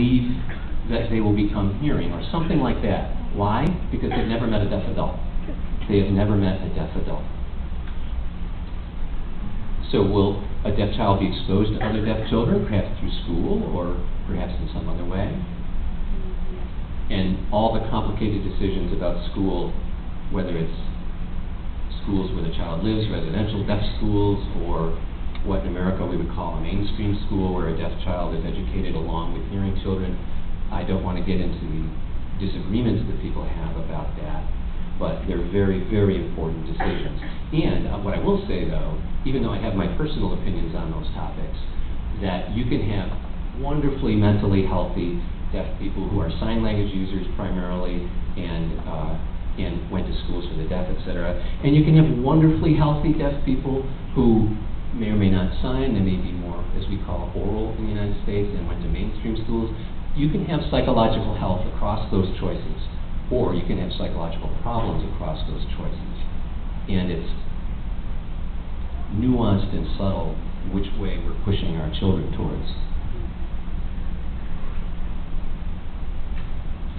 believe that they will become hearing, or something like that. Why? Because they've never met a deaf adult. They have never met a deaf adult. So will a deaf child be exposed to other deaf children, perhaps through school or perhaps in some other way? And all the complicated decisions about school, whether it's schools where the child lives, residential deaf schools, or what in America we would call a mainstream school where a deaf child is educated along with hearing children. I don't want to get into the disagreements that people have about that, but they're very, very important decisions. And what I will say, though, even though I have my personal opinions on those topics, that you can have wonderfully mentally healthy deaf people who are sign language users primarily and went to schools for the deaf, etc. And you can have wonderfully healthy deaf people who may or may not sign. They may be more, as we call, oral in the United States and went to mainstream schools. You can have psychological health across those choices, or you can have psychological problems across those choices. And it's nuanced and subtle which way we're pushing our children towards.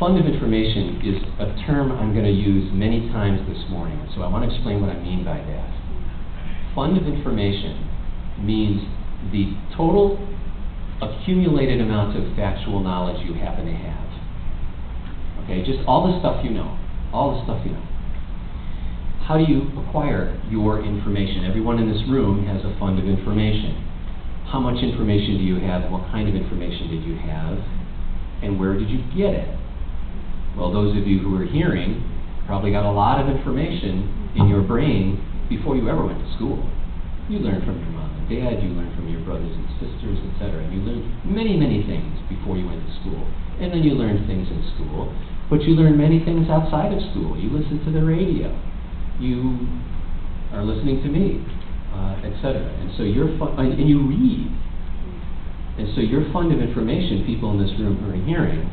Fund of information is a term I'm going to use many times this morning, so I want to explain what I mean by that. Fund of information means the total accumulated amount of factual knowledge you happen to have. Okay, just all the stuff you know, all the stuff you know. How do you acquire your information? Everyone in this room has a fund of information. How much information do you have? What kind of information did you have? And where did you get it? Well, those of you who are hearing probably got a lot of information in your brain before you ever went to school. You learned from your mom and dad, you learned from your brothers and sisters, etc. And you learned many, many things before you went to school. And then you learned things in school, but you learned many things outside of school. You listened to the radio. You are listening to me, etc. And so and you read. And so your fund of information, people in this room who are hearing,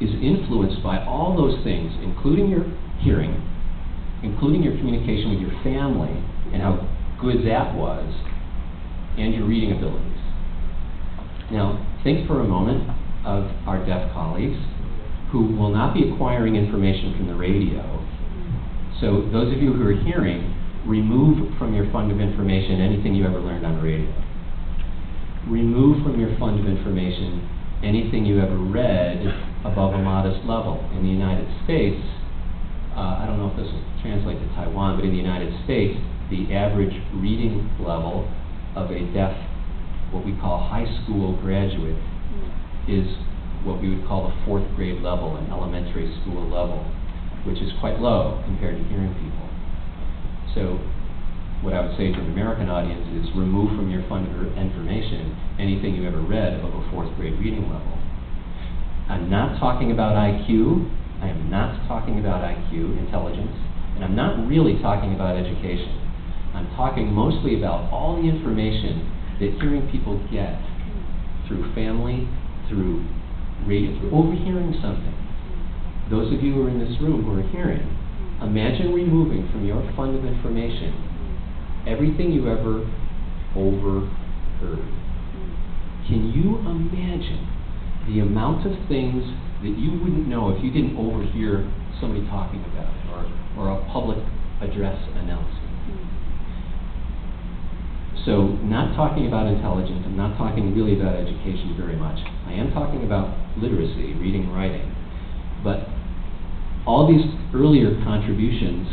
is influenced by all those things, including your hearing, including your communication with your family, and how good that was, and your reading abilities. Now, think for a moment of our deaf colleagues who will not be acquiring information from the radio. So those of you who are hearing, remove from your fund of information anything you ever learned on the radio. Remove from your fund of information anything you ever read above a modest level. In the United States, I don't know if this will translate to Taiwan, but in the United States, the average reading level of a deaf, what we call high school graduate, is what we would call the 4th grade level, an elementary school level, which is quite low compared to hearing people. So what I would say to an American audience is remove from your fund of information anything you ever read above a 4th grade reading level. I'm not talking about IQ. I am not talking about IQ, intelligence, and I'm not really talking about education. I'm talking mostly about all the information that hearing people get through family, through radio, through overhearing something. Those of you who are in this room who are hearing, imagine removing from your fund of information everything you ever overheard. Can you imagine the amount of things that you wouldn't know if you didn't overhear somebody talking about it, or a public address announcement? So, not talking about intelligence, I'm not talking really about education very much. I am talking about literacy, reading, writing. But all these earlier contributions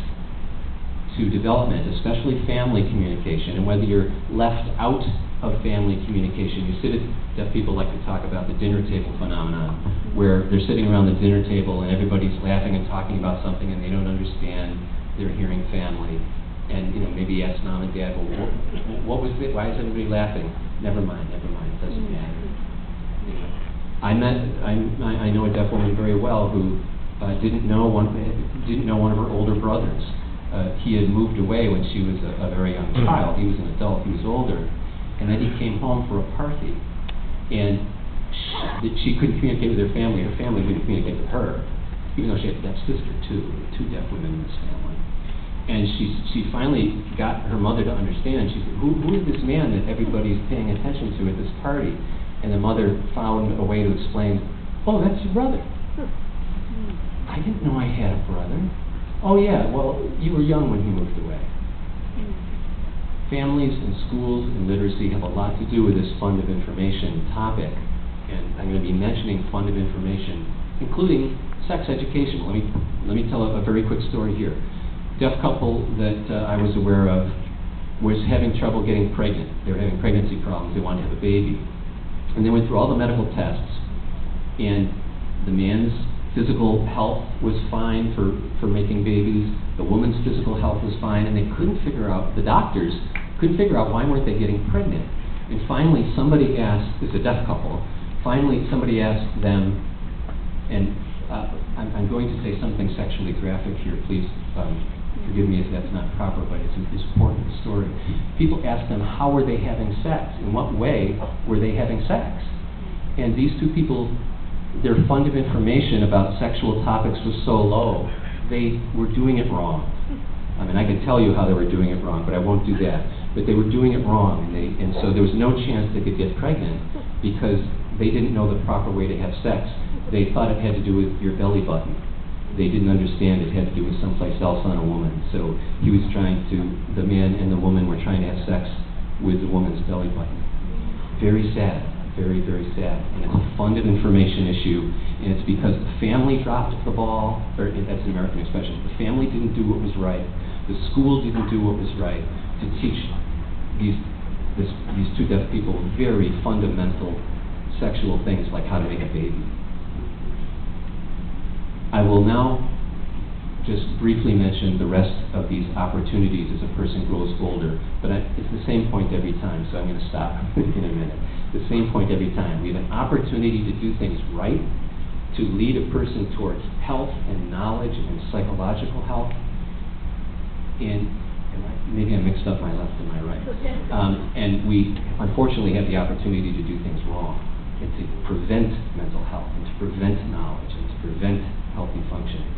to development, especially family communication, and whether you're left out of family communication, deaf people like to talk about the dinner table phenomenon, where they're sitting around the dinner table and everybody's laughing and talking about something and they don't understand their hearing family. And maybe ask mom and dad, well, what was it? Why is everybody laughing? Never mind, it doesn't matter. I know a deaf woman very well who didn't know one of her older brothers. He had moved away when she was a very young child. He was an adult, he was older. And then he came home for a party. And she couldn't communicate with her family couldn't communicate with her, even though she had a deaf sister too. There were 2 deaf women in this family. And she finally got her mother to understand. She said, who is this man that everybody's paying attention to at this party? And the mother found a way to explain, oh, that's your brother. I didn't know I had a brother. Oh yeah, well, you were young when he moved away. Families and schools and literacy have a lot to do with this fund of information topic. And I'm going to be mentioning fund of information, including sex education. Let me tell a very quick story here. Deaf couple that I was aware of was having trouble getting pregnant. They were having pregnancy problems. They wanted to have a baby. And they went through all the medical tests, and the man's physical health was fine for making babies. The woman's physical health was fine, and they couldn't figure out, the doctors couldn't figure out why weren't they getting pregnant. And finally somebody asked, this is a deaf couple, finally somebody asked them, and I'm going to say something sexually graphic here, please forgive me if that's not proper, but it's an important story. People asked them, how were they having sex? In what way were they having sex? And these two people, their fund of information about sexual topics was so low, they were doing it wrong. I mean, I could tell you how they were doing it wrong, but I won't do that. But they were doing it wrong, and so there was no chance they could get pregnant because they didn't know the proper way to have sex. They thought it had to do with your belly button. They didn't understand it had to do with someplace else on a woman. So he was trying to, the man and the woman were trying to have sex with the woman's belly button. Very sad, very, very sad. And it's a fund of information issue, and it's because the family dropped the ball, or that's an American expression. The family didn't do what was right. The school didn't do what was right to teach these two deaf people very fundamental sexual things like how to make a baby. I will now just briefly mention the rest of these opportunities as a person grows older, but it's the same point every time, so I'm going to stop in a minute. The same point every time. We have an opportunity to do things right, to lead a person towards health and knowledge and psychological health, and maybe I mixed up my left and my right. And we unfortunately have the opportunity to do things wrong, and to prevent mental health, and to prevent knowledge, and to prevent healthy functioning.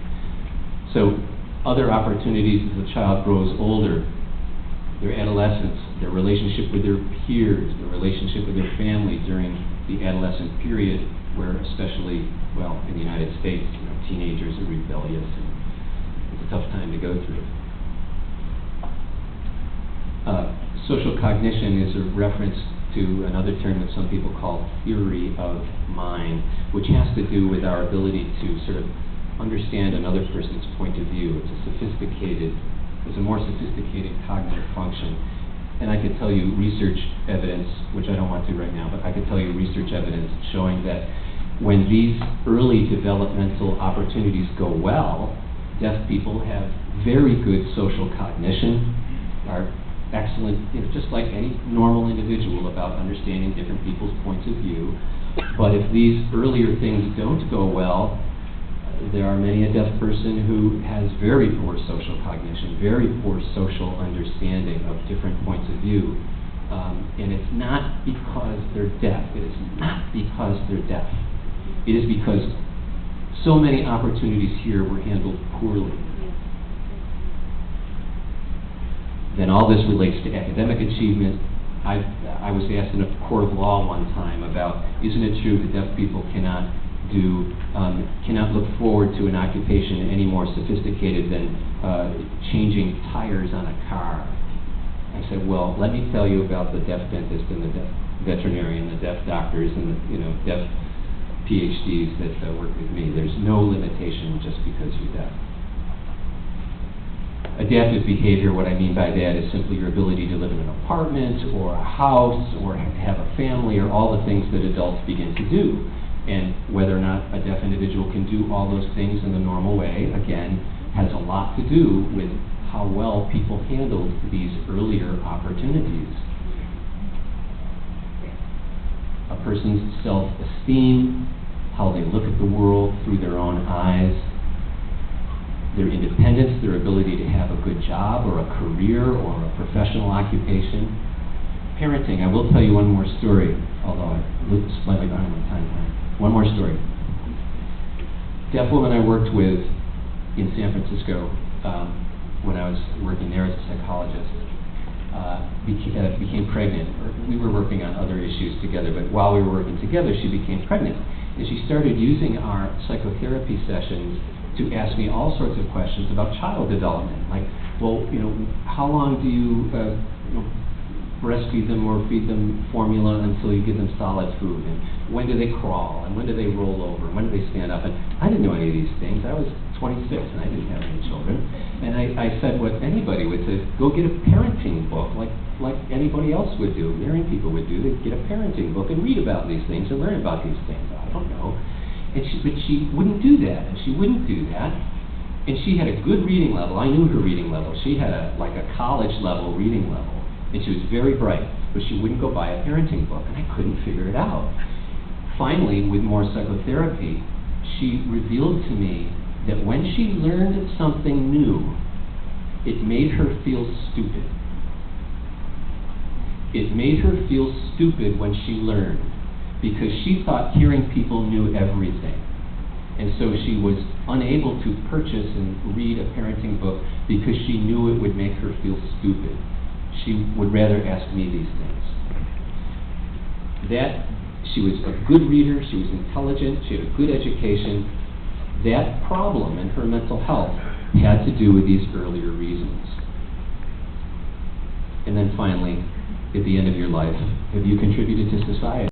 So other opportunities as a child grows older, their adolescence, their relationship with their peers, their relationship with their family during the adolescent period, where especially, well, in the United States, teenagers are rebellious, and it's a tough time to go through. Social cognition is a reference to another term that some people call theory of mind, which has to do with our ability to sort of understand another person's point of view. It's a more sophisticated cognitive function. And I could tell you research evidence, which I don't want to right now, but I could tell you research evidence showing that when these early developmental opportunities go well, deaf people have very good social cognition, are excellent, just like any normal individual about understanding different people's points of view. But if these earlier things don't go well, there are many a deaf person who has very poor social cognition, very poor social understanding of different points of view. And it's not because they're deaf. It is not because they're deaf. It is because so many opportunities here were handled poorly. Then all this relates to academic achievement. I was asked in a court of law one time about, isn't it true that deaf people cannot look forward to an occupation any more sophisticated than changing tires on a car? I said, well, let me tell you about the deaf dentist and the deaf veterinarian, the deaf doctors, and the deaf PhDs that work with me. There's no limitation just because you're deaf. Adaptive behavior, what I mean by that is simply your ability to live in an apartment or a house or have a family, or all the things that adults begin to do. And whether or not a deaf individual can do all those things in the normal way, again, has a lot to do with how well people handled these earlier opportunities. A person's self-esteem, how they look at the world through their own eyes, their independence, their ability to have a good job or a career or a professional occupation. Parenting, I will tell you one more story, although I'm slightly behind my time. One more story. Deaf woman I worked with in San Francisco when I was working there as a psychologist. became pregnant. We were working on other issues together, but while we were working together, she became pregnant. And she started using our psychotherapy sessions to ask me all sorts of questions about child development. Like, well, how long do you breastfeed them or feed them formula until you give them solid food? And when do they crawl? And when do they roll over? And when do they stand up? And I didn't know any of these things. I was 26 and I didn't have any children. And I said what anybody would say, go get a parenting book like anybody else would do, married people would do. They'd get a parenting book and read about these things and learn about these things. I don't know. But she wouldn't do that, and she wouldn't do that. And she had a good reading level. I knew her reading level. She had a college level reading level. And she was very bright, but she wouldn't go buy a parenting book, and I couldn't figure it out. Finally, with more psychotherapy, she revealed to me that when she learned something new, it made her feel stupid. It made her feel stupid when she learned, because she thought hearing people knew everything. And so she was unable to purchase and read a parenting book because she knew it would make her feel stupid. She would rather ask me these things. She was a good reader, she was intelligent, she had a good education. That problem in her mental health had to do with these earlier reasons. And then finally, at the end of your life, have you contributed to society?